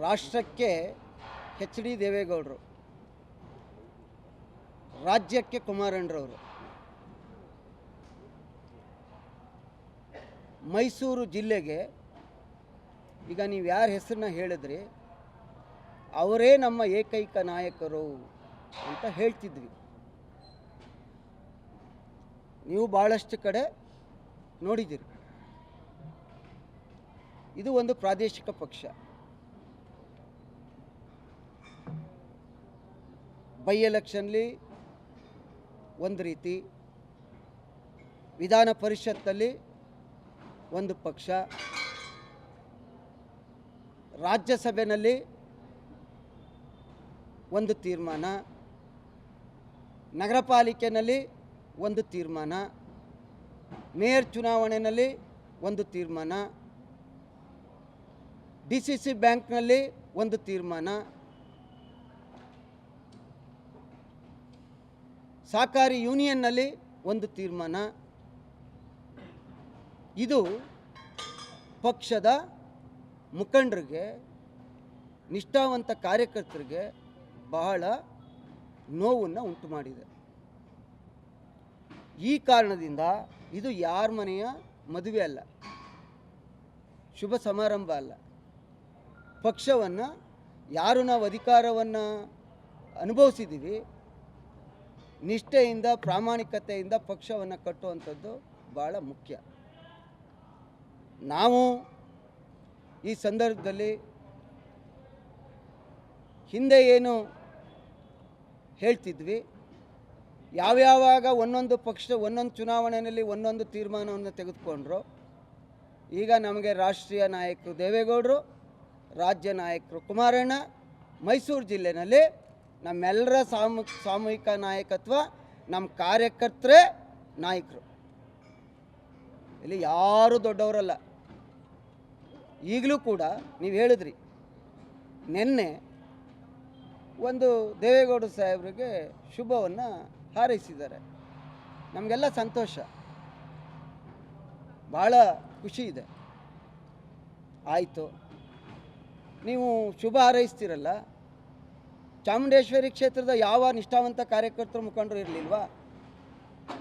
ರಾಷ್ಟ್ರಕ್ಕೆ H D ದೇವೇಗೌಡರು, ರಾಜ್ಯಕ್ಕೆ ಕುಮಾರಣ್ಣರವರು, ಮೈಸೂರು ಜಿಲ್ಲೆಗೆ ಈಗ ನೀವು ಯಾರ ಹೆಸರನ್ನ ಹೇಳಿದ್ರಿ ಅವರೇ ನಮ್ಮ ಏಕೈಕ ನಾಯಕರು ಅಂತ ಹೇಳ್ತಿದ್ವಿ. ನೀವು ಭಾಳಷ್ಟು ಕಡೆ ನೋಡಿದ್ದೀರಿ. ಇದು ಒಂದು ಪ್ರಾದೇಶಿಕ ಪಕ್ಷ. ಬೈ ಎಲೆಕ್ಷನ್ಲಿ ಒಂದು ರೀತಿ, ವಿಧಾನ ಪರಿಷತ್ತಲ್ಲಿ ಒಂದು ಪಕ್ಷ, ರಾಜ್ಯಸಭೆಯಲ್ಲಿ ಒಂದು ತೀರ್ಮಾನ, ನಗರ ಪಾಲಿಕೆಯಲ್ಲಿ ಒಂದು ತೀರ್ಮಾನ, ಮೇಯರ್ ಚುನಾವಣೆಯಲ್ಲಿ ಒಂದು ತೀರ್ಮಾನ, ಡಿ ಸಿ ಸಿ ಬ್ಯಾಂಕ್ನಲ್ಲಿ ಒಂದು ತೀರ್ಮಾನ, ಸಹಕಾರಿ ಯೂನಿಯನ್ನಲ್ಲಿ ಒಂದು ತೀರ್ಮಾನ. ಇದು ಪಕ್ಷದ ಮುಖಂಡರಿಗೆ, ನಿಷ್ಠಾವಂತ ಕಾರ್ಯಕರ್ತರಿಗೆ ಬಹಳ ನೋವನ್ನು ಉಂಟು ಮಾಡಿದೆ. ಈ ಕಾರಣದಿಂದ ಇದು ಯಾರ ಮನೆಯ ಮದುವೆ ಅಲ್ಲ, ಶುಭ ಸಮಾರಂಭ ಅಲ್ಲ. ಪಕ್ಷವನ್ನು ಯಾರು ನಾವು ಅಧಿಕಾರವನ್ನು ಅನುಭವಿಸಿದ್ದೀವಿ, ನಿಷ್ಠೆಯಿಂದ ಪ್ರಾಮಾಣಿಕತೆಯಿಂದ ಪಕ್ಷವನ್ನು ಕಟ್ಟುವಂಥದ್ದು ಭಾಳ ಮುಖ್ಯ. ನಾವು ಈ ಸಂದರ್ಭದಲ್ಲಿ ಹಿಂದೆ ಏನು ಹೇಳ್ತಿದ್ವಿ, ಯಾವ್ಯಾವಾಗ ಒಂದೊಂದು ಪಕ್ಷ ಒಂದೊಂದು ಚುನಾವಣೆಯಲ್ಲಿ ಒಂದೊಂದು ತೀರ್ಮಾನವನ್ನು ತೆಗೆದುಕೊಂಡ್ರು. ಈಗ ನಮಗೆ ರಾಷ್ಟ್ರೀಯ ನಾಯಕರು ದೇವೇಗೌಡರು, ರಾಜ್ಯ ನಾಯಕರು ಕುಮಾರಣ್ಣ, ಮೈಸೂರು ಜಿಲ್ಲೆಯಲ್ಲಿ ನಮ್ಮೆಲ್ಲರ ಸಾಮೂಹಿಕ ನಾಯಕತ್ವ, ನಮ್ಮ ಕಾರ್ಯಕರ್ತರೇ ನಾಯಕರು. ಇಲ್ಲಿ ಯಾರೂ ದೊಡ್ಡವರಲ್ಲ. ಈಗಲೂ ಕೂಡ ನೀವು ಹೇಳಿದ್ರಿ, ನಿನ್ನೆ ಒಂದು ದೇವೇಗೌಡ ಸಾಹೇಬರಿಗೆ ಶುಭವನ್ನು ಹಾರೈಸಿದ್ದಾರೆ. ನಮಗೆಲ್ಲ ಸಂತೋಷ, ಭಾಳ ಖುಷಿ ಇದೆ. ಆಯಿತು, ನೀವು ಶುಭ ಹಾರೈಸ್ತೀರಲ್ಲ, ಚಾಮುಂಡೇಶ್ವರಿ ಕ್ಷೇತ್ರದ ಯಾವ ನಿಷ್ಠಾವಂತ ಕಾರ್ಯಕರ್ತರು ಮುಖಂಡರು ಇರಲಿಲ್ವಾ?